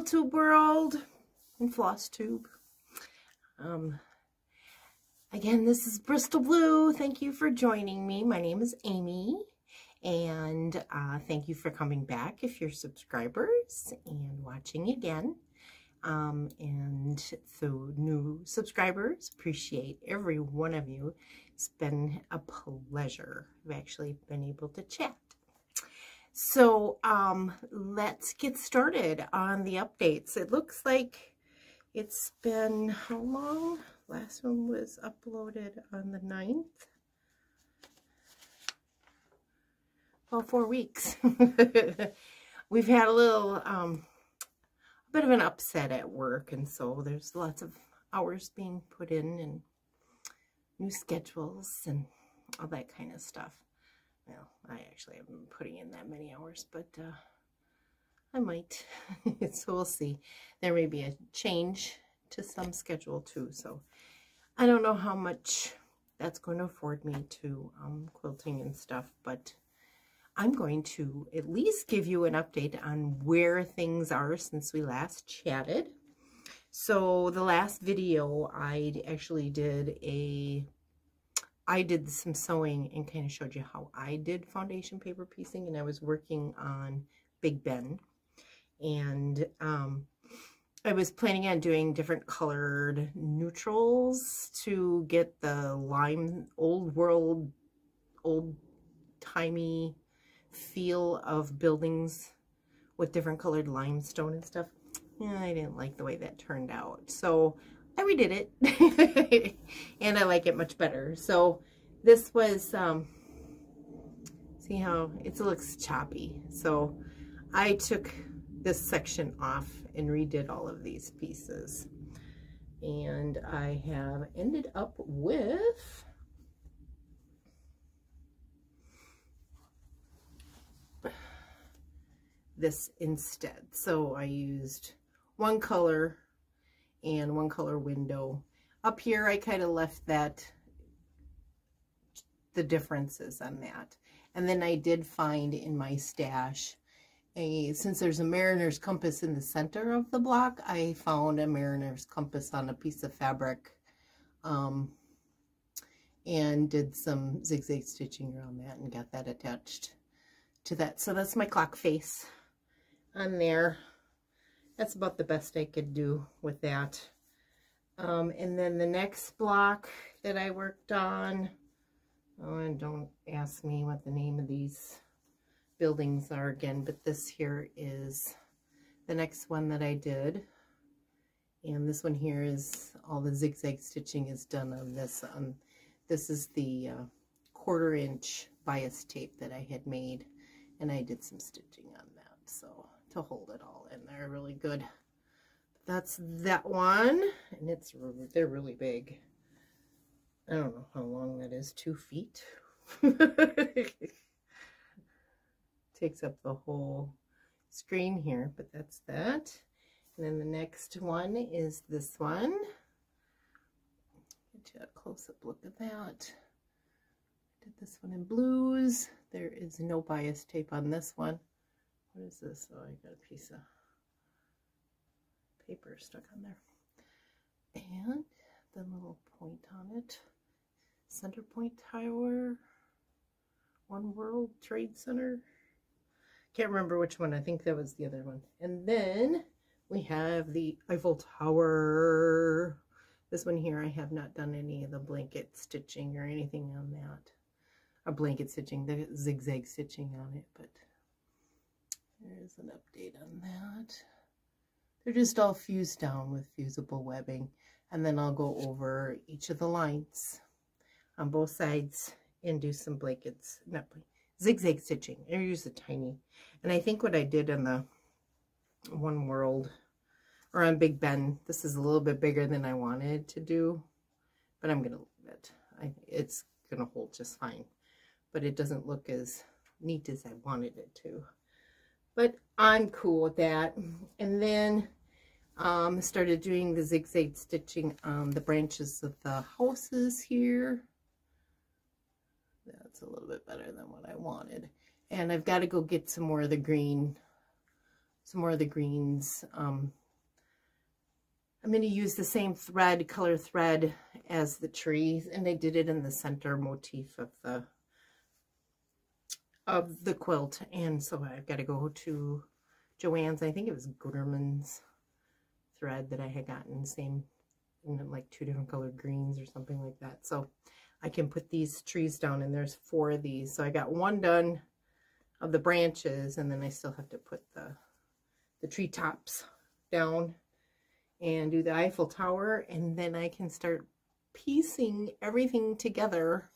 Quiltube world and floss tube. Again, this is Bristol Blue. Thank you for joining me. My name is Amy, and thank you for coming back if you're subscribers and watching again. And so new subscribers, appreciate every one of you. It's been a pleasure. I've actually been able to chat. So let's get started on the updates. It looks like it's been, how long? Last one was uploaded on the 9th. Well, 4 weeks. We've had a little bit of an upset at work, and so there's lots of hours being put in and new schedules and all that kind of stuff. Well, I actually haven't been putting in that many hours, but I might. So we'll see. There may be a change to some schedule too, so I don't know how much that's going to afford me to quilting and stuff, but I'm going to at least give you an update on where things are since we last chatted. So the last video I actually did some sewing and kind of showed you how I did foundation paper piecing, and I was working on Big Ben, and I was planning on doing different colored neutrals to get the lime, old-timey feel of buildings with different colored limestone and stuff. Yeah, I didn't like the way that turned out, so I redid it. And I like it much better. So this was see how it looks choppy, so I took this section off and redid all of these pieces, and I have ended up with this instead. So I used one color and one color window. Up here I kind of left that, the differences on that. And then I did find in my stash since there's a mariner's compass in the center of the block, I found a mariner's compass on a piece of fabric, and did some zigzag stitching around that and got that attached to that. So that's my clock face on there. That's about the best I could do with that. And then the next block that I worked on, oh, and don't ask me what the name of these buildings are again, but this here is the next one that I did. And this one here is all the zigzag stitching is done on this. This is the 1/4 inch bias tape that I had made, and I did some stitching on that, so to hold it all in there really good. That's that one, and they're really big. I don't know how long that is, 2 feet. Takes up the whole screen here, but that's that. And then the next one is this one. Get you a close-up look at that. I did this one in blues. There is no bias tape on this one. What is this? Oh, I got a piece of paper stuck on there. And the little point on it. Center Point Tower. One World Trade Center. Can't remember which one. I think that was the other one. And then we have the Eiffel Tower. This one here, I have not done any of the blanket stitching or anything on that. A blanket stitching, the zigzag stitching on it, but there's an update on that. They're just all fused down with fusible webbing. And then I'll go over each of the lines on both sides and do some blankets, not blankets, zigzag stitching. I use a tiny, and I think what I did in the One World or on Big Ben, this is a little bit bigger than I wanted to do, but I'm gonna leave it. It's gonna hold just fine, but it doesn't look as neat as I wanted it to, but I'm cool with that. And then started doing the zigzag stitching on the branches of the houses here. That's a little bit better than what I wanted. And I've got to go get some more of the green some more of the greens. I'm going to use the same thread, color thread as the trees, and I did it in the center motif of the quilt. And so I've got to go to Joann's. I think it was Gooderman's thread that I had gotten, same in like 2 different colored greens or something like that. So I can put these trees down, and there's 4 of these. So I got 1 done of the branches, and then I still have to put the tree tops down and do the Eiffel Tower, and then I can start piecing everything together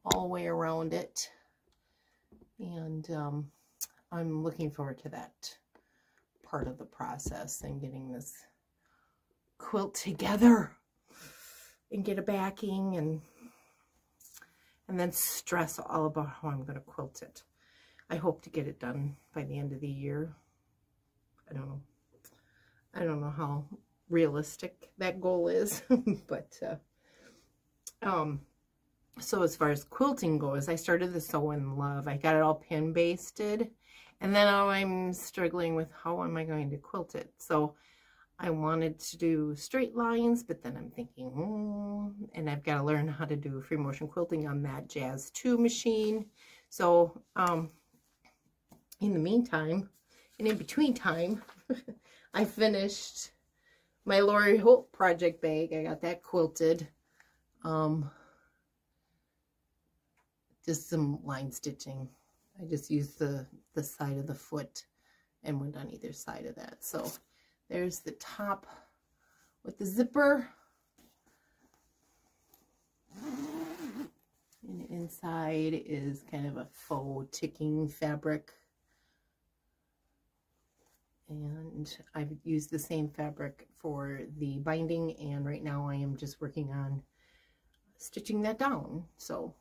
all the way around it. And I'm looking forward to that part of the process and getting this quilt together and get a backing and then stress all about how I'm going to quilt it. I hope to get it done by the end of the year. I don't know how realistic that goal is, but so as far as quilting goes, I started the Sew in Love. I got it all pin basted, and then I'm struggling with how am I going to quilt it. So I wanted to do straight lines, but then I'm thinking, and I've got to learn how to do free motion quilting on that Jazz 2 machine. So in the meantime, and in between time, I finished my Lori Holt project bag. I got that quilted. Just some line stitching. I just used the side of the foot and went on either side of that. So there's the top with the zipper. And inside is kind of a faux ticking fabric. And I've used the same fabric for the binding, and right now I am just working on stitching that down. So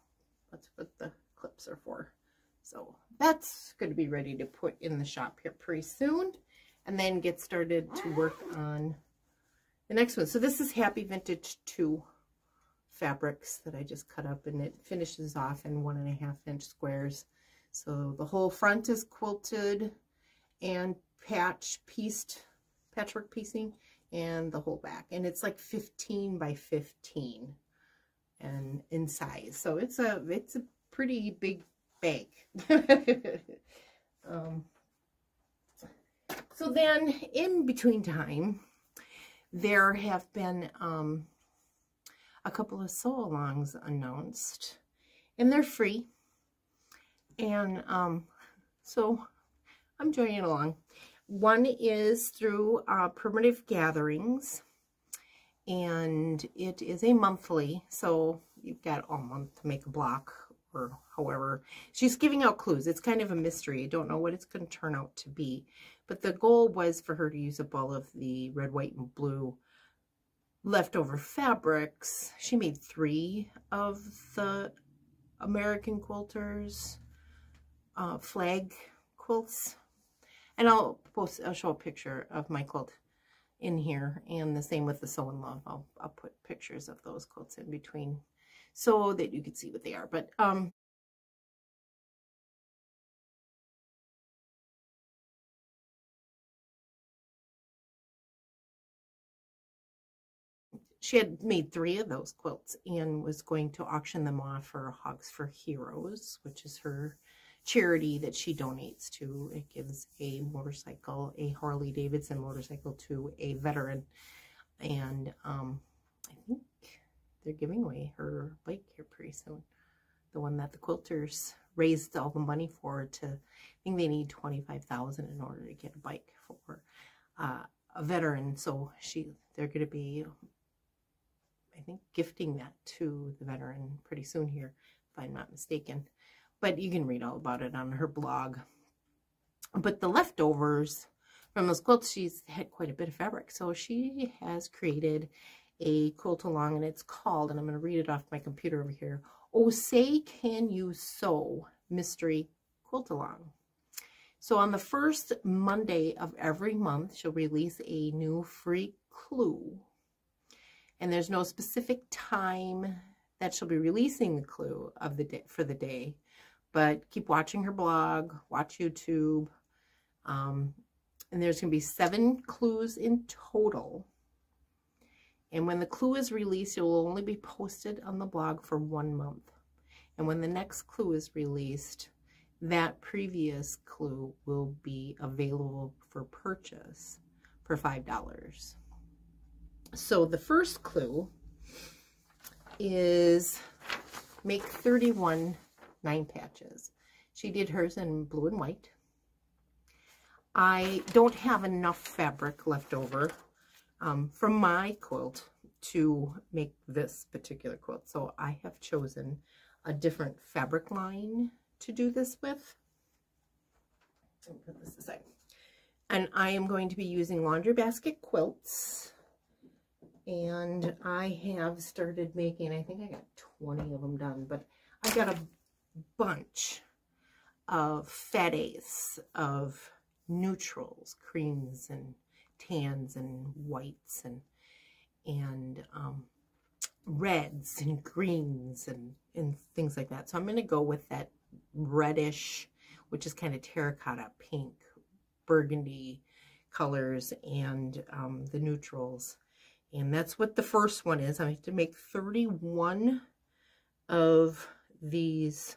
that's what the clips are for. So that's going to be ready to put in the shop here pretty soon, and then get started to work on the next one. So this is Happy Vintage 2 fabrics that I just cut up, and it finishes off in 1.5 inch squares. So the whole front is quilted and patchwork piecing, and the whole back, and it's like 15 by 15 and in size. So it's a pretty big bag. So then in between time, there have been a couple of sew-alongs announced, and they're free, and so I'm joining along. One is through Primitive Gatherings, and it is a monthly, so you've got all month to make a block, or however. She's giving out clues. It's kind of a mystery. I don't know what it's going to turn out to be, but the goal was for her to use up all of the red, white, and blue leftover fabrics. She made 3 of the American Quilters flag quilts. And I'll show a picture of my quilt in here, and the same with the Sew in Love. I'll put pictures of those quilts in between so that you can see what they are. But she had made 3 of those quilts and was going to auction them off for Hogs for Heroes, which is her charity that she donates to. It gives a motorcycle, a Harley Davidson motorcycle, to a veteran, and I think they're giving away her bike here pretty soon, the one that the quilters raised all the money for. I think they need $25,000 in order to get a bike for a veteran. So they're going to be, I think, gifting that to the veteran pretty soon here, if I'm not mistaken. But you can read all about it on her blog. But the leftovers from those quilts, she's had quite a bit of fabric. So she has created a quilt along, and it's called, and I'm going to read it off my computer over here, Oh Say Can You Sew Mystery Quilt Along. So on the first Monday of every month, she'll release a new free clue. And there's no specific time that she'll be releasing the clue of the day, for the day. But keep watching her blog, watch YouTube. And there's going to be 7 clues in total. And when the clue is released, it will only be posted on the blog for 1 month. And when the next clue is released, that previous clue will be available for purchase for $5. So the first clue is make 31 9 patches. She did hers in blue and white. I don't have enough fabric left over from my quilt to make this particular quilt. So I have chosen a different fabric line to do this with. Let me put this aside. And I am going to be using laundry basket quilts. And I have started making, I think I got 20 of them done, but I got a bunch of fat eighths, of neutrals, creams and tans and whites and reds and greens and things like that. So I'm going to go with that reddish, which is kind of terracotta pink, burgundy colors, and the neutrals. And that's what the first one is. I have to make 31 of these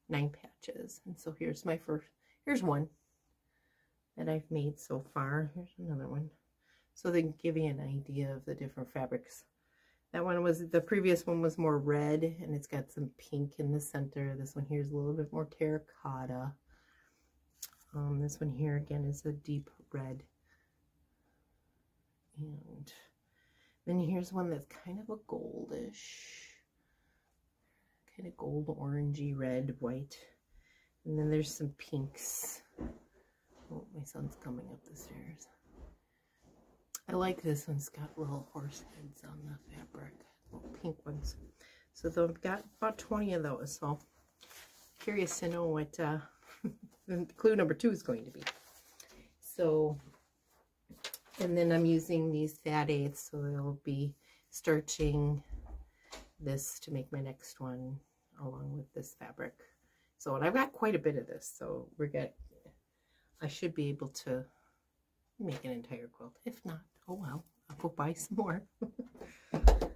9 patches. And so here's my first, here's one that I've made so far. Here's another one. So they can give you an idea of the different fabrics. That one was, the previous one was more red, and it's got some pink in the center. This one here is a little bit more terracotta. This one here again is a deep red. And then here's one that's kind of a goldish, kind of gold, orangey, red, white. And then there's some pinks. Oh, my son's coming up the stairs. I like this one's got little horse heads on the fabric, little pink ones. So I've got about 20 of those. So curious to know what clue number 2 is going to be. So, and then I'm using these fat eighths, so I'll be starching this to make my next one along with this fabric. So, and I've got quite a bit of this, so I should be able to make an entire quilt. If not, oh well, I'll go buy some more. I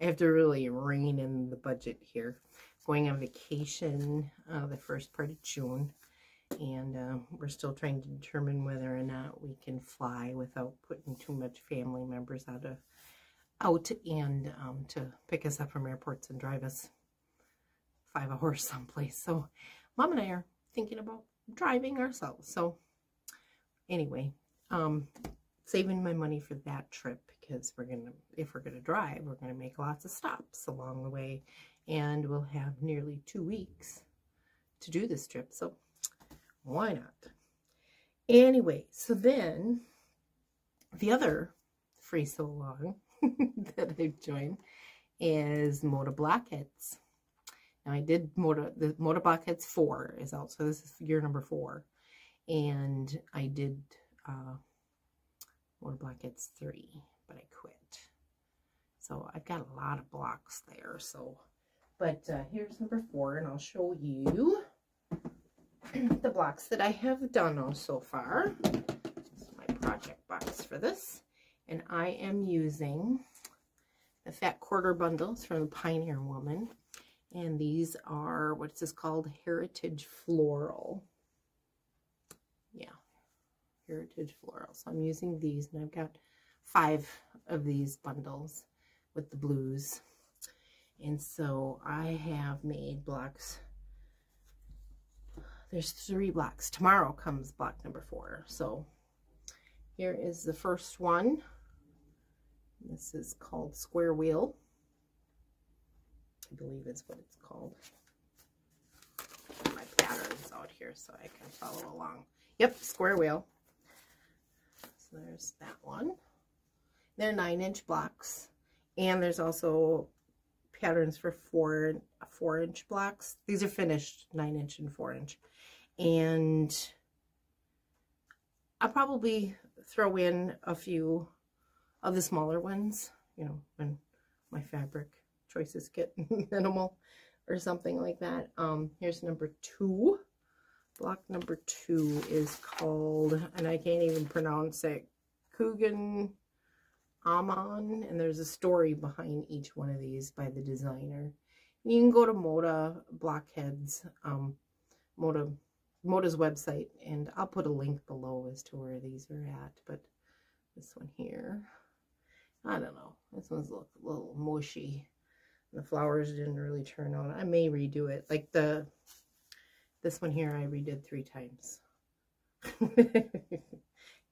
have to really rein in the budget here. Going on vacation the first part of June, and we're still trying to determine whether or not we can fly without putting too much family members out and to pick us up from airports and drive us 5 hours someplace. So Mom and I are thinking about driving ourselves. So anyway, saving my money for that trip, because if we're gonna drive, we're gonna make lots of stops along the way, and we'll have nearly 2 weeks to do this trip. So why not? Anyway, so then the other free so long that I've joined is Moda Blockheads. Now I did the Moda Blockheads 4 is out, so this is year number 4, and I did Moda Blockheads 3, but I quit. So I've got a lot of blocks there. So, but here's number 4, and I'll show you the blocks that I have done so far. This is my project box for this, and I am using the fat quarter bundles from the Pioneer Woman, and these are, what's this called? Heritage Floral. Yeah, Heritage Floral. So I'm using these, and I've got 5 of these bundles with the blues, and so I have made blocks. There's 3 blocks. Tomorrow comes block number 4. So here is the first one. This is called Square Wheel. I believe is what it's called. My pattern's out here so I can follow along. Yep, Square Wheel. So there's that one. They're 9-inch blocks. And there's also patterns for 4-inch blocks. These are finished 9-inch and 4-inch. And I'll probably throw in a few of the smaller ones, you know, when my fabric choices get minimal or something like that. Here's number 2 Block number 2 is called, and I can't even pronounce it, Kugan Amon, and there's a story behind each one of these by the designer. And you can go to Moda Blockheads, Moda's website, and I'll put a link below as to where these are at. But this one here, I don't know. This one's a little mushy. The flowers didn't really turn out. I may redo it. Like this one here, I redid 3 times.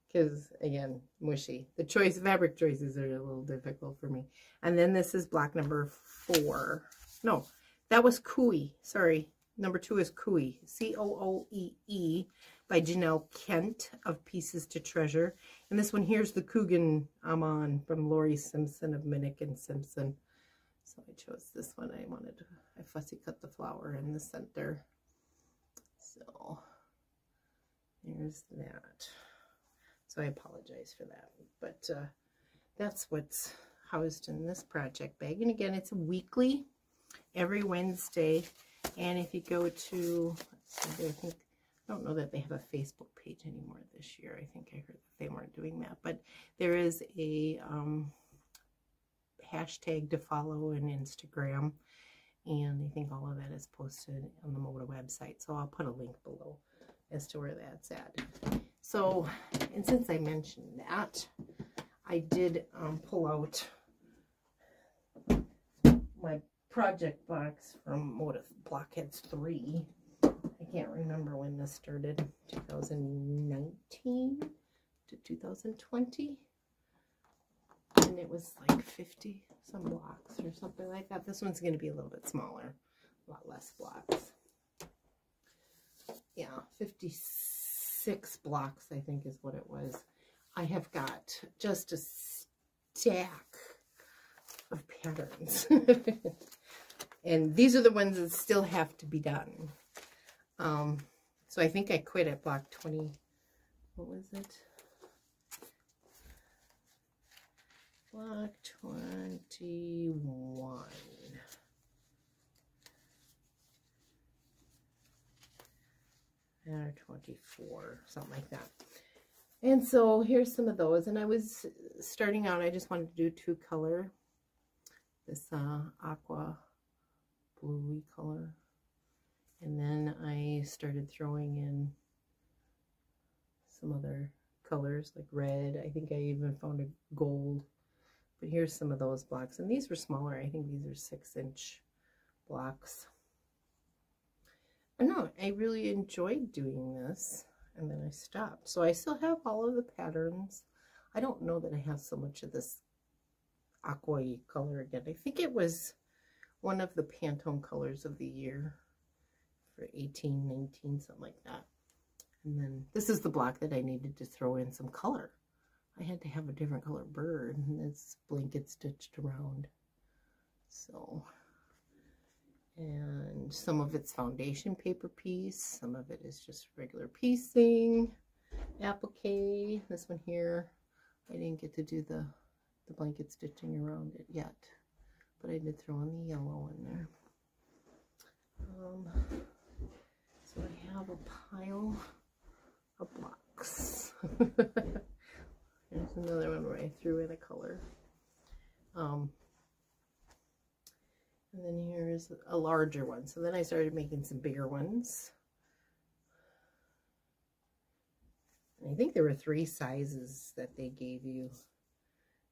Because, again, mushy. The fabric choices are a little difficult for me. And then this is block number 4. No, that was Cooey. Sorry. Number 2 is Cooey. C-O-O-E-E by Janelle Kent of Pieces to Treasure. And this one here's the Coogan Amon from Lori Simpson of Minnick and Simpson. So I chose this one. I fussy cut the flower in the center. So there's that. So I apologize for that. But that's what's housed in this project bag. And again, it's a weekly, every Wednesday. And if you go to, I don't know that they have a Facebook page anymore this year. I think I heard that they weren't doing that. But there is a hashtag to follow in Instagram. And I think all of that is posted on the Moda website. So I'll put a link below as to where that's at. So, and since I mentioned that, I did pull out my project box from Moda Blockheads 3. I can't remember when this started, 2019 to 2020. And it was like 50 some blocks or something like that. This one's going to be a little bit smaller, a lot less blocks. Yeah, 56 blocks, I think is what it was. I have got just a stack of patterns. And these are the ones that still have to be done. So I think I quit at block 20. What was it? Block 21. Or 24, something like that. And so here's some of those. And I was starting out, I just wanted to do 2 color. This aqua bluey color. And then I started throwing in some other colors like red. I think I even found a gold. But here's some of those blocks. And these were smaller. I think these are 6-inch blocks. I know, I really enjoyed doing this. And then I stopped. So I still have all of the patterns. I don't know that I have so much of this aqua-y color again. I think it was one of the Pantone colors of the year for 18, 19, something like that. And then this is the block that I needed to throw in some color. I had to have a different color bird, and it's blanket stitched around. So, and some of it's foundation paper piece, some of it is just regular piecing, applique. This one here, I didn't get to do the blanket stitching around it yet, but I did throw in the yellow in there. So I have a pile of blocks. There's another one where I threw in a color. And then here's a larger one. So then I started making some bigger ones. And I think there were 3 sizes that they gave you.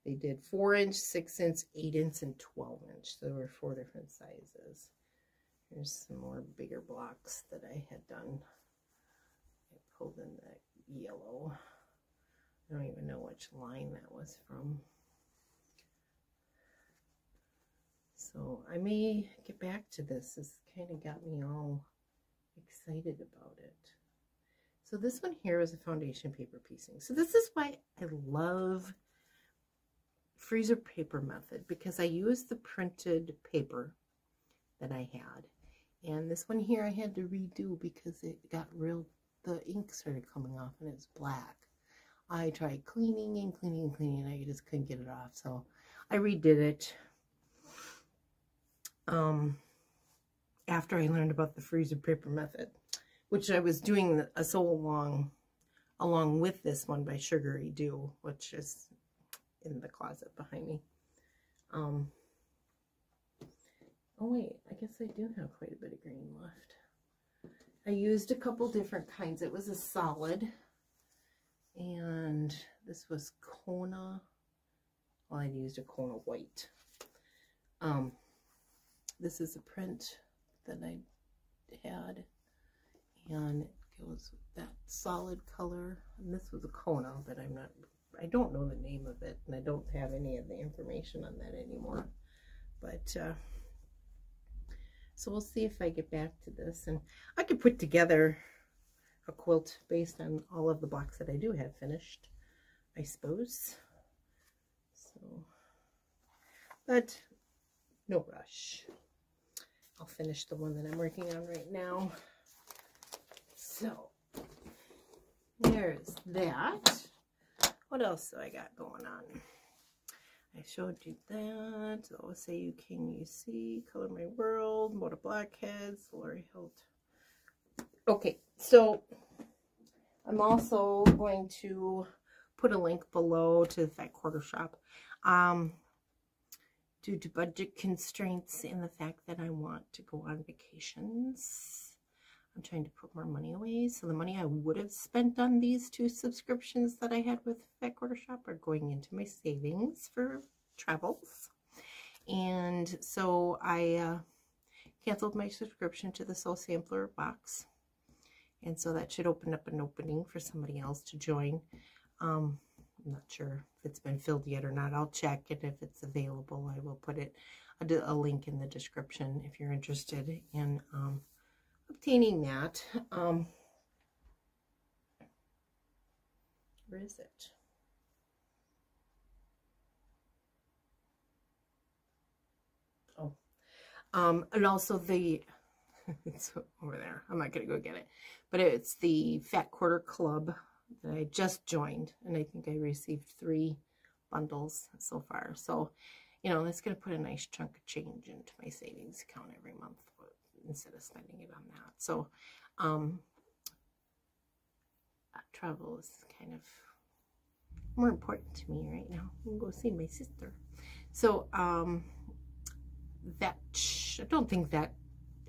They did 4-inch, 6-inch, 8-inch, and 12-inch. So there were 4 different sizes. Here's some more bigger blocks that I had done. I pulled in that yellow. I don't even know which line that was from. So I may get back to this. This kind of got me all excited about it. So this one here is a foundation paper piecing. So this is why I love freezer paper method, because I used the printed paper that I had. And this one here I had to redo because it got the ink started coming off and it's black. I tried cleaning and cleaning and cleaning, and I just couldn't get it off. So I redid it. After I learned about the freezer paper method. which I was doing a sew along with this one by Sugary Dew, which is in the closet behind me. Oh wait, I guess I do have quite a bit of green left. I used a couple different kinds. It was a solid, and this was Kona. Well, I used a Kona white. This is a print that I had, and it goes with that solid color. And this was a Kona, but I don't know the name of it, and I don't have any of the information on that anymore. But so we'll see if I get back to this, and I could put together a quilt based on all of the blocks that I do have finished, I suppose. So, but no rush. I'll finish the one that I'm working on right now. So there's that. What else do I got going on? I showed you that. Oh, Say You Can You See, Color My World, Motor Blackheads, Lori Hilt. Okay, so I'm also going to put a link below to the Fat Quarter Shop. Due to budget constraints and the fact that I want to go on vacations, I'm trying to put more money away. So the money I would have spent on these 2 subscriptions that I had with Fat Quarter Shop are going into my savings for travels. And so I canceled my subscription to the Soul Sampler box. And so that should open up an opening for somebody else to join. I'm not sure if it's been filled yet or not. I'll check, and if it's available, I will put a link in the description if you're interested in obtaining that. Where is it? Oh, and also it's over there. I'm not gonna go get it, but it's the Fat Quarter Club that I just joined, and I think I received 3 bundles so far. So, you know, that's gonna put a nice chunk of change into my savings account every month instead of spending it on that. So, travel is kind of more important to me right now. I'm gonna go see my sister. So, that I don't think that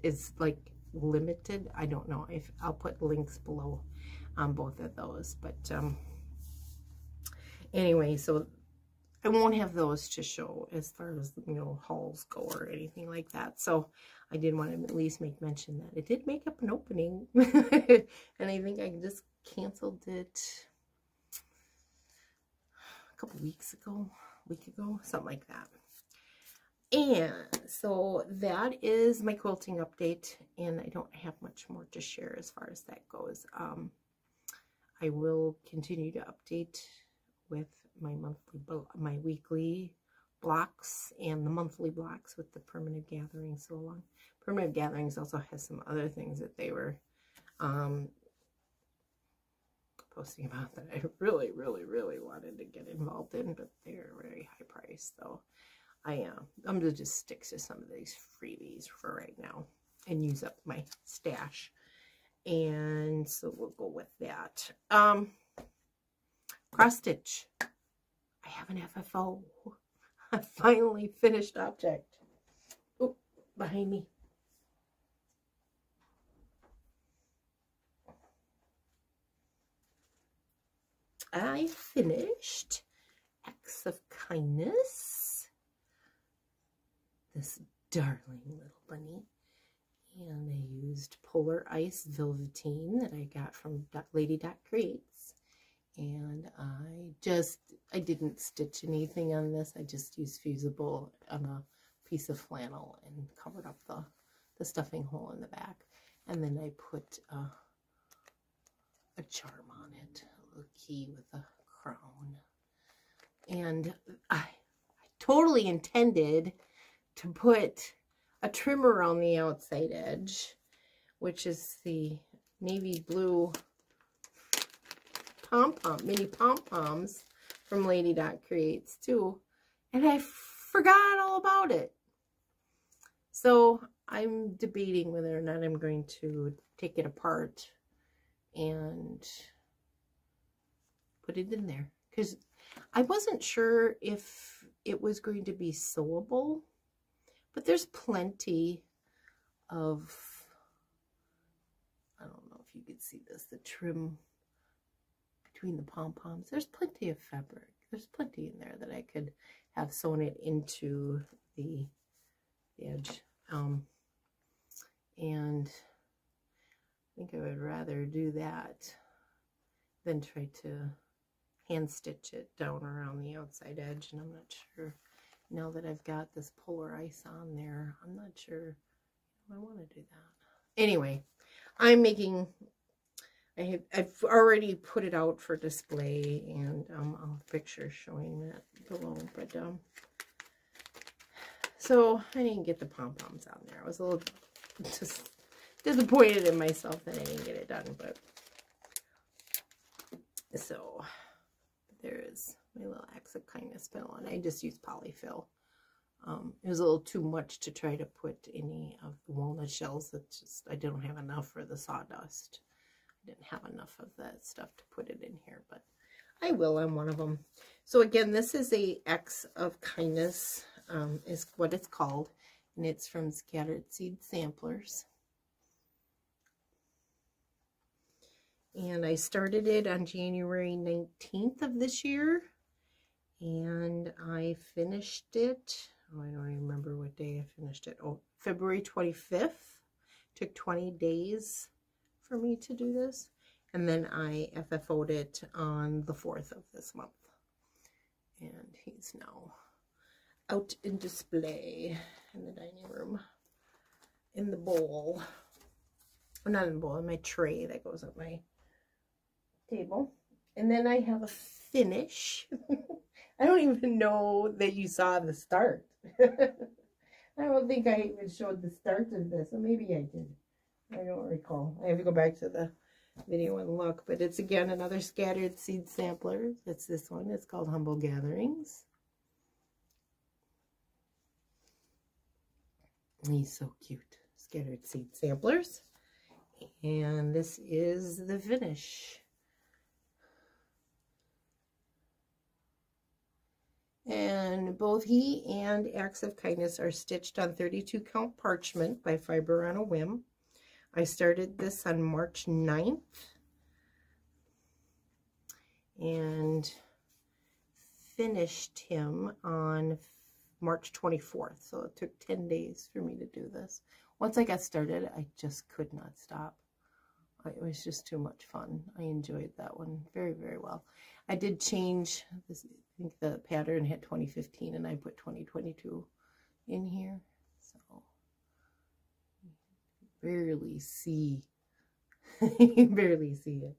is like limited. I don't know if I'll put links below on both of those, but anyway, so I won't have those to show as far as, you know, hauls go or anything like that. So I did want to at least make mention that it did make up an opening. And I think I just canceled it a couple weeks ago, week ago, something like that. And so that is my quilting update, and I don't have much more to share as far as that goes. I will continue to update with my weekly blocks and the monthly blocks with the Permanent Gatherings so long. Permanent Gatherings also has some other things that they were posting about that I really wanted to get involved in, but they're very high priced, so I'm gonna just stick to some of these freebies for right now and use up my stash. And so we'll go with that. Cross stitch. I have an FFO. A finally finished object. Oh, behind me. I finished Acts of Kindness. This darling little bunny. And I used Polar Ice Velveteen that I got from Lady Creates. And I didn't stitch anything on this. I just used Fusible on a piece of flannel and covered up the stuffing hole in the back. And then I put a charm on it, a little key with a crown. And I totally intended to put a trim around the outside edge, which is the navy blue mini pom-poms from Lady Creates too. And I forgot all about it. So I'm debating whether or not I'm going to take it apart and put it in there, because I wasn't sure if it was going to be sewable, but there's plenty of, I don't know if you could see this, the trim between the pom-poms. There's plenty of fabric. There's plenty in there that I could have sewn it into the edge. And I think I would rather do that than try to hand stitch it down around the outside edge. And I'm not sure, now that I've got this polar ice on there, I'm not sure if I want to do that. Anyway, I'm making, I've already put it out for display, and I'll have pictures showing that below. But so I didn't get the pom-poms on there. I was a little just disappointed in myself that I didn't get it done. But so there is my little acts of kindness fill, and I just used polyfill. It was a little too much to try to put any of the walnut shells. It's just, I don't have enough for the sawdust. I didn't have enough of that stuff to put it in here, but I will on one of them. So again, this is a Acts of Kindness, is what it's called, and it's from Scattered Seed Samplers. And I started it on January 19th of this year, and I finished it, oh, I don't even remember what day I finished it. Oh, February 25th. Took 20 days for me to do this. And then I FFO'd it on the 4th of this month. And he's now out in display in the dining room, in the bowl. Or not in the bowl, in my tray that goes on my table. And then I have a finish. I don't even know that you saw the start. I don't think I even showed the start of this. Or maybe I did. I don't recall. I have to go back to the video and look. But it's, again, another Scattered Seed Sampler. It's this one. It's called Humble Gatherings. He's so cute. Scattered Seed Samplers. And this is the finish. And both he and Acts of Kindness are stitched on 32 count parchment by Fiber on a Whim. I started this on March 9th and finished him on March 24th. So it took 10 days for me to do this. Once I got started, I just could not stop. It was just too much fun. I enjoyed that one very, very well. I did change this. I think the pattern had 2015 and I put 2022 in here. So barely see, barely see it.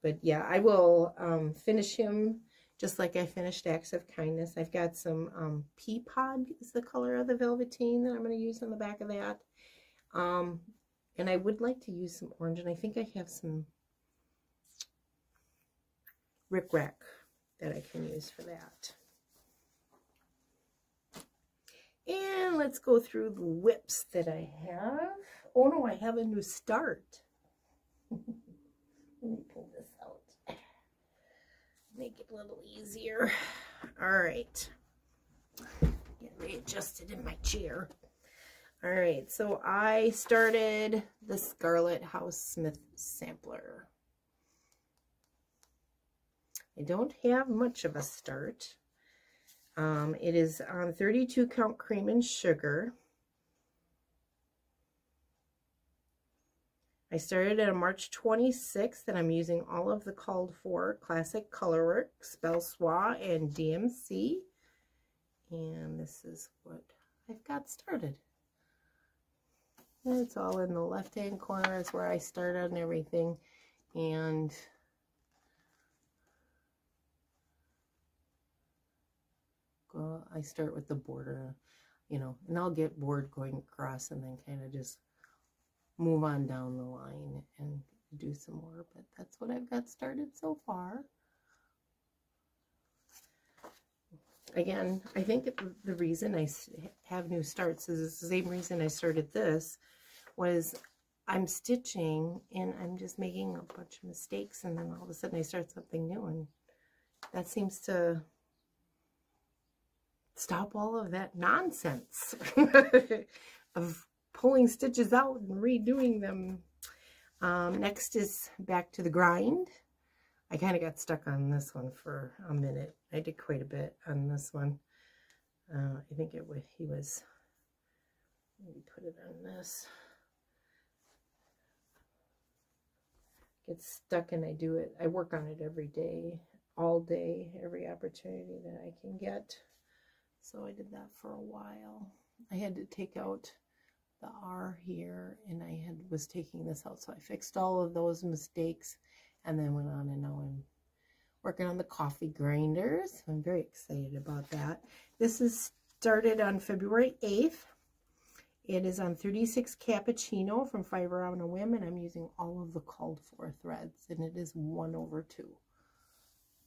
But yeah, I will finish him just like I finished Acts of Kindness. I've got some pea pod is the color of the velveteen that I'm going to use on the back of that. And I would like to use some orange, and I think I have some rickrack that I can use for that. And let's go through the whips that I have. Oh no, I have a new start. Let me pull this out. Make it a little easier. All right. Get readjusted in my chair. All right, so I started the Scarlett House Smith Sampler. I don't have much of a start. It is on 32 count cream and sugar. I started on March 26th, and I'm using all of the called for classic colorwork, Spell Soie, and DMC. And this is what I've got started. It's all in the left-hand corner. It's where I started and everything. And I start with the border, you know, and I'll get bored going across and then kind of just move on down the line and do some more. But that's what I've got started so far. again, I think the reason I have new starts is the same reason I started this, was I'm stitching and I'm just making a bunch of mistakes, and then all of a sudden I start something new, and that seems to stop all of that nonsense of pulling stitches out and redoing them. Next is back to the grind. I kind of got stuck on this one for a minute. I did quite a bit on this one. I think he was, let me put it on this. Get stuck and I do it. I work on it every day, all day, every opportunity that I can get. So I did that for a while. I had to take out the R here, and I was taking this out, so I fixed all of those mistakes and then went on, and now I'm working on the coffee grinders. I'm very excited about that. This is started on February 8th. It is on 36 cappuccino from Fiber on a Whim, and I'm using all of the called for threads, and it is 1/2.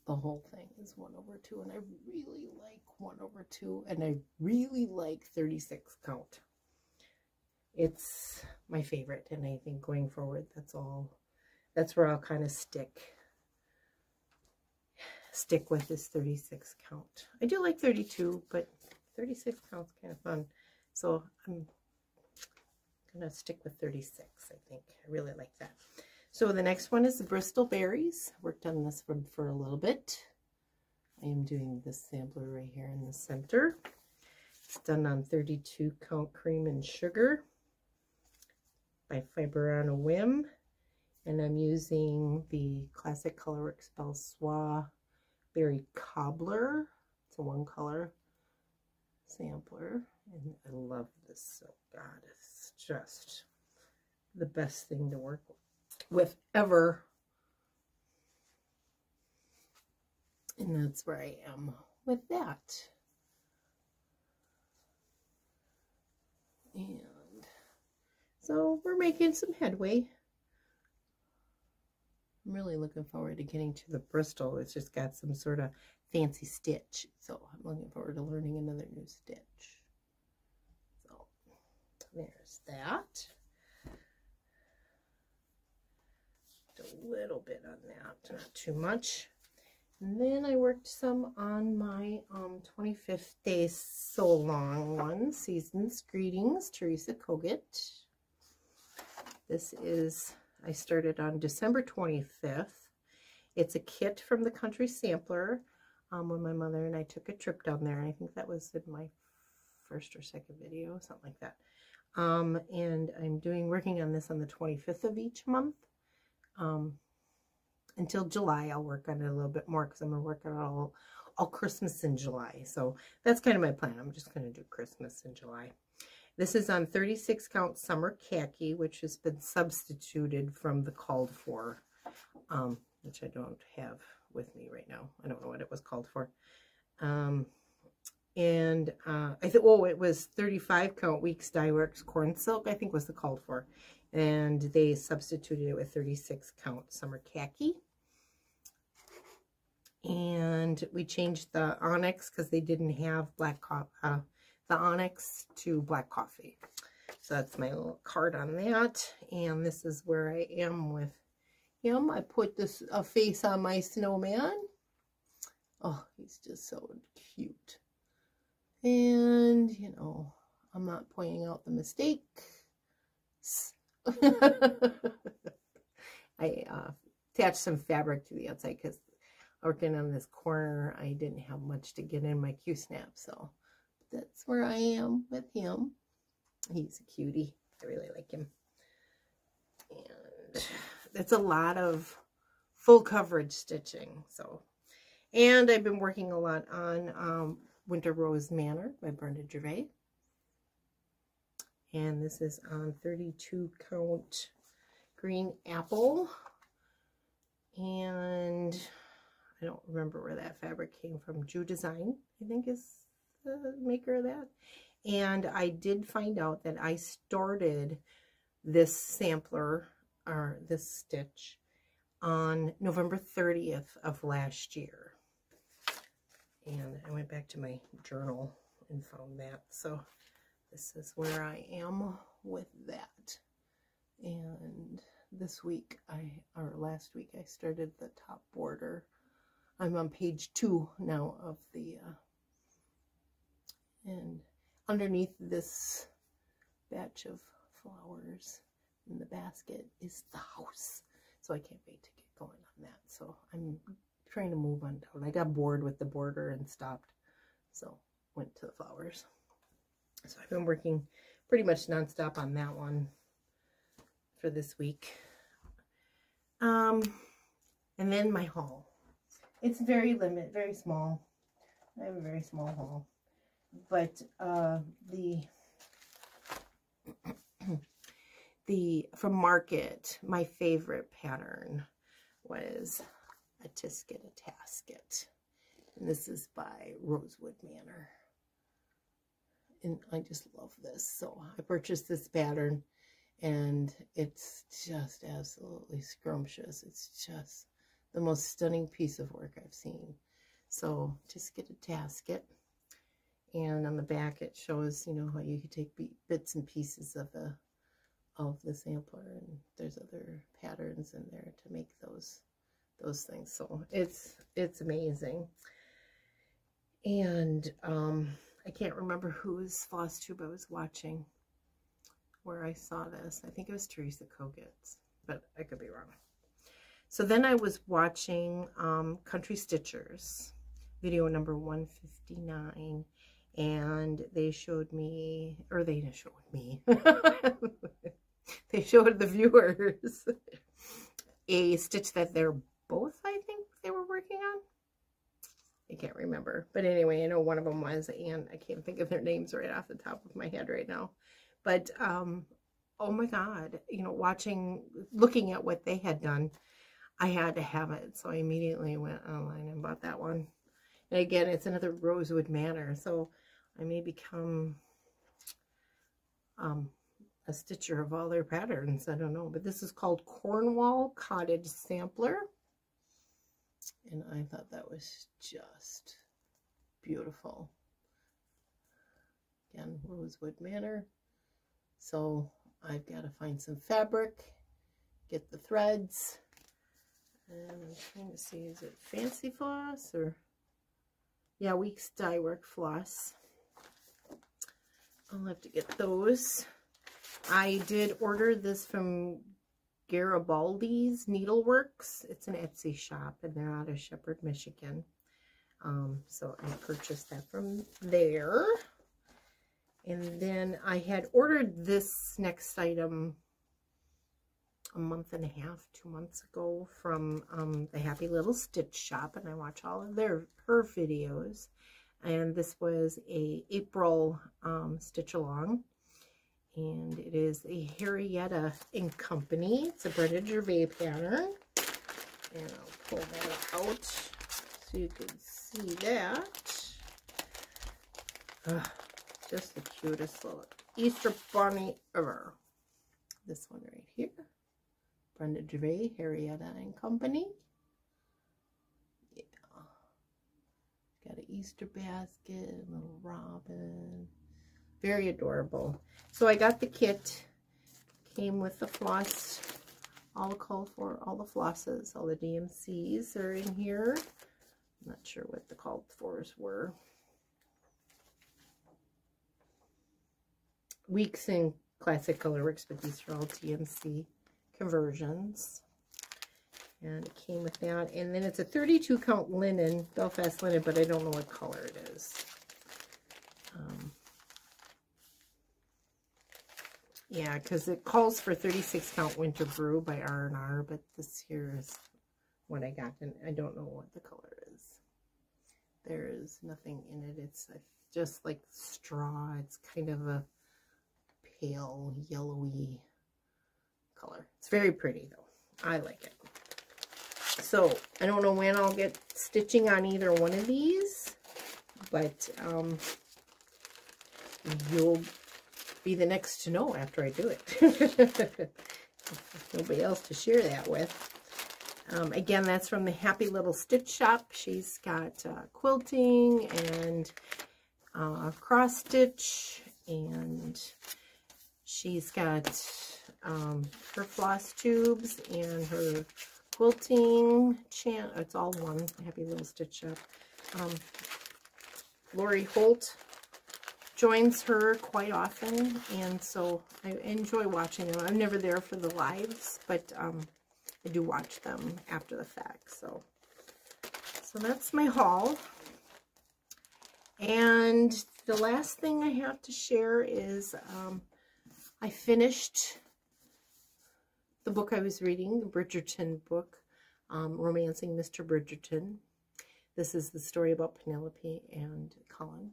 The whole thing is 1/2, and I really like 1/2, and I really like 36 count. It's my favorite, and I think going forward, that's where I'll kind of stick with this 36 count. I do like 32, but 36 count's kind of fun, so I'm gonna stick with 36. I think I really like that. So the next one is the Bristol Berries. Worked on this one for a little bit. I am doing this sampler right here in the center. It's done on 32 count cream and sugar by Fiber on a Whim, and I'm using the Classic Colorworks Belsois Berry Cobbler. It's a 1-color sampler, and I love this silk. God, it's just the best thing to work with ever, and that's where I am with that. And so we're making some headway. I'm really looking forward to getting to the Bristol. It's just got some sort of fancy stitch, so I'm looking forward to learning another new stitch. So there's that. A little bit on that, not too much. And then I worked some on my 25th Day So Long one, Season's Greetings, Teresa Kogut. This is, I started on December 25th. It's a kit from the Country Sampler when my mother and I took a trip down there. I think that was in my first or second video, something like that. And I'm working on this on the 25th of each month. Until July, I'll work on it a little bit more because I'm going to work on all Christmas in July. So that's kind of my plan. I'm just going to do Christmas in July. This is on 36 count Summer Khaki, which has been substituted from the called for, which I don't have with me right now. I don't know what it was called for. I think, oh, it was 35 count Weeks Dye Works Corn Silk, I think was the called for. And they substituted it with 36 count Summer Khaki. And we changed the onyx because they didn't have black coffee, the onyx to black coffee. So that's my little card on that. And this is where I am with him. I put a face on my snowman. Oh, he's just so cute. And, you know, I'm not pointing out the mistake. I attached some fabric to the outside because working on this corner, I didn't have much to get in my Q-snap, so that's where I am with him. He's a cutie. I really like him. And it's a lot of full coverage stitching. So, and I've been working a lot on Winter Rose Manor by Brenda Gervais. And this is on 32 count green apple. And I don't remember where that fabric came from. Jew Design, I think, is the maker of that. And I did find out that I started this sampler, or this stitch, on November 30th of last year. And I went back to my journal and found that. So this is where I am with that. And this week, or last week, I started the top border. I'm on page 2 now of the, and underneath this batch of flowers in the basket is the house. So I can't wait to get going on that. So I'm trying to move on down. I got bored with the border and stopped. So went to the flowers. So I've been working pretty much nonstop on that one for this week. And then my haul. It's very limited, very small. I have a very small haul. But from Market, my favorite pattern was a Tisket, a Tasket. And this is by Rosewood Manor. And I just love this. So I purchased this pattern, and it's just absolutely scrumptious. It's just the most stunning piece of work I've seen. So Tisket, a Tasket. And on the back it shows, you know, how you could take bits and pieces of the sampler, and there's other patterns in there to make those things. So it's amazing. And I can't remember whose floss tube I was watching where I saw this. I think it was Teresa Kogut's, but I could be wrong. So then I was watching Country Stitchers, video number 159, and they showed me, or they showed me, they showed the viewers a stitch that they're both, I think, they were working on. I can't remember. But anyway, I know one of them was, and I can't think of their names right off the top of my head right now. But, oh my God, you know, looking at what they had done, I had to have it. So I immediately went online and bought that one. And again, it's another Rosewood Manor. So I may become a stitcher of all their patterns. I don't know. But this is called Cornwall Cottage Sampler. And I thought that was just beautiful. Again, Rosewood Manor. So I've got to find some fabric, get the threads, and I'm trying to see, is it fancy floss or, yeah, Weeks Dye Work floss. I'll have to get those. I did order this from Garibaldi's Needleworks. It's an Etsy shop, and they're out of Shepherd, Michigan. So I purchased that from there. And then I had ordered this next item a month and a half, 2 months ago from the Happy Little Stitch Shop, and I watch all of her videos. And this was a April stitch along. And it is a Harrietta & Company. It's a Brenda Gervais pattern. And I'll pull that out so you can see that. Just the cutest little Easter bunny ever. This one right here. Brenda Gervais, Harrietta & Company. Yeah. Got an Easter basket, a little robin. Very adorable. So I got the kit. Came with the floss, all the call for all the flosses, all the DMCs are in here. I'm not sure what the called fors were. Weeks in Classic Colorworks, but these are all DMC conversions. And it came with that. And then it's a 32 count linen, Belfast linen, but I don't know what color it is. Yeah, because it calls for 36 count Winter Brew by R&R, but this here is what I got, and I don't know what the color is. There is nothing in it. It's just like straw. It's kind of a pale yellowy color. It's very pretty though. I like it. So I don't know when I'll get stitching on either one of these, but you'll be the next to know after I do it. Nobody else to share that with. Again, that's from the Happy Little Stitch Shop. She's got quilting and cross stitch, and she's got her floss tubes and her quilting it's all one, Happy Little Stitch Shop. Lori Holt joins her quite often, and so I enjoy watching them. I'm never there for the lives, but I do watch them after the fact. So that's my haul. And the last thing I have to share is I finished the book I was reading, the Bridgerton book, Romancing Mr. Bridgerton. This is the story about Penelope and Colin.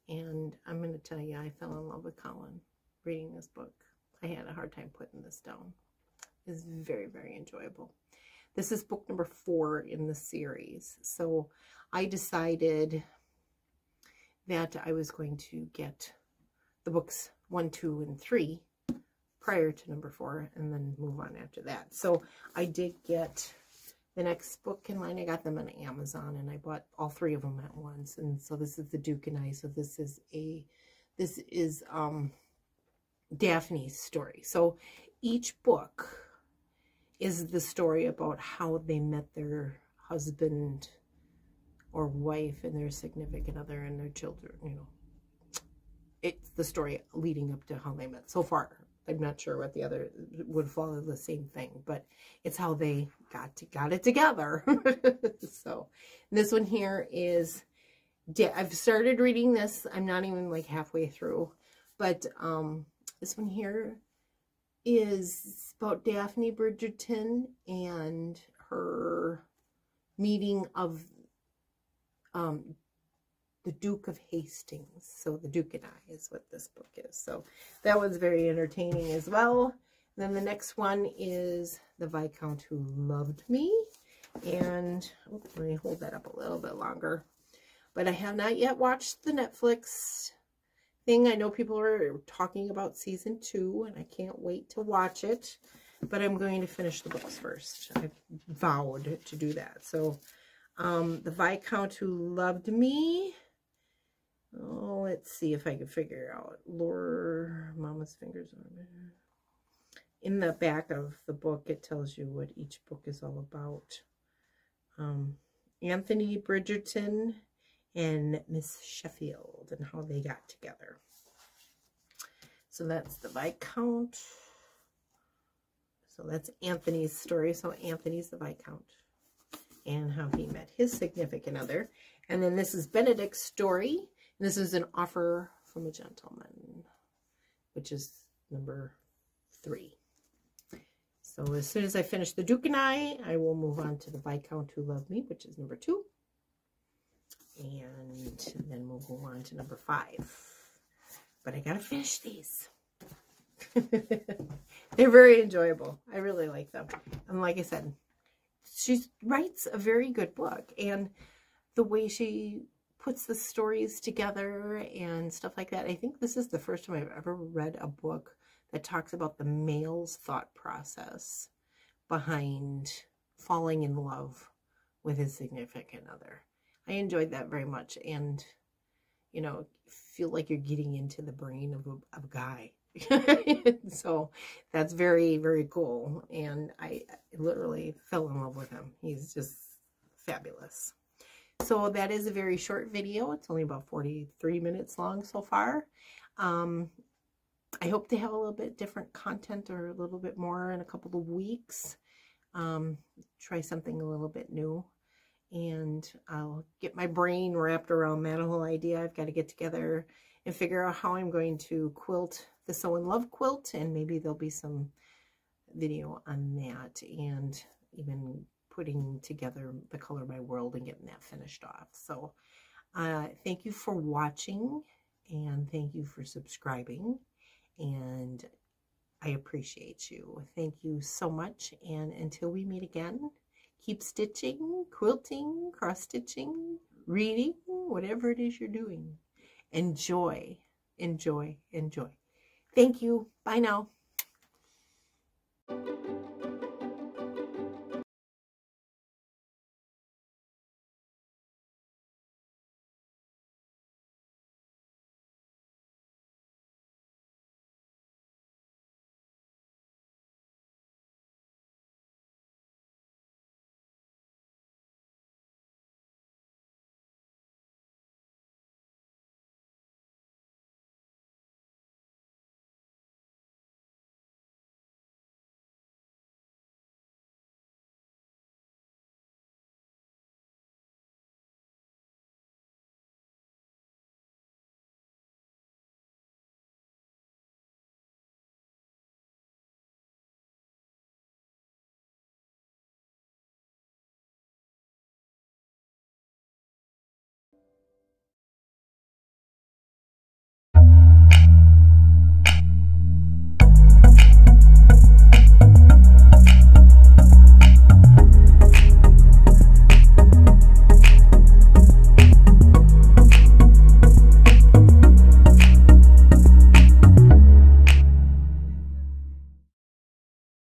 And I'm going to tell you, I fell in love with Colin reading this book. I had a hard time putting this down. It's very, very enjoyable. This is book number 4 in the series. So I decided that I was going to get the books 1, 2, and 3 prior to number 4 and then move on after that. So I did get the next book in line. I got them on Amazon, and I bought all 3 of them at once. And so this is The Duke and I. So this is Daphne's story. So each book is the story about how they met their husband or wife and their significant other and their children. You know, it's the story leading up to how they met. So far, I'm not sure what the other would follow the same thing, but it's how they got it together. So this one here is, I've started reading this. I'm not even like halfway through, but this one here is about Daphne Bridgerton and her meeting of the Duke of Hastings. So The Duke and I is what this book is. So that was very entertaining as well. And then the next one is The Viscount Who Loved Me. And let me hold that up a little bit longer. But I have not yet watched the Netflix thing. I know people are talking about season 2, and I can't wait to watch it. But I'm going to finish the books first. I've vowed to do that. So The Viscount Who Loved Me. Oh, let's see if I can figure out. Mama's Fingers on there. In the back of the book, it tells you what each book is all about. Anthony Bridgerton and Miss Sheffield and how they got together. So that's the Viscount. So that's Anthony's story. So Anthony's the Viscount and how he met his significant other. And then this is Benedict's story. This is An Offer from a Gentleman, which is number 3. So as soon as I finish The Duke and I will move on to The Viscount Who Loved Me, which is number 2. And then we'll go on to number 5. But I gotta finish these. They're very enjoyable. I really like them. And like I said, she writes a very good book. And the way she puts the stories together and stuff like that. I think this is the first time I've ever read a book that talks about the male's thought process behind falling in love with his significant other. I enjoyed that very much, and you know, feel like you're getting into the brain of a guy. So that's very, very cool, and I literally fell in love with him. He's just fabulous. So that is a very short video. It's only about 43 minutes long so far. I hope to have a little bit different content or a little bit more in a couple of weeks. Try something a little bit new. And I'll get my brain wrapped around that whole idea. I've got to get together and figure out how I'm going to quilt the Sew in Love quilt. And maybe there'll be some video on that. And even putting together the Color My World and getting that finished off. So thank you for watching, and thank you for subscribing, and I appreciate you. Thank you so much, and until we meet again, keep stitching, quilting, cross-stitching, reading, whatever it is you're doing. Enjoy, enjoy, enjoy. Thank you. Bye now.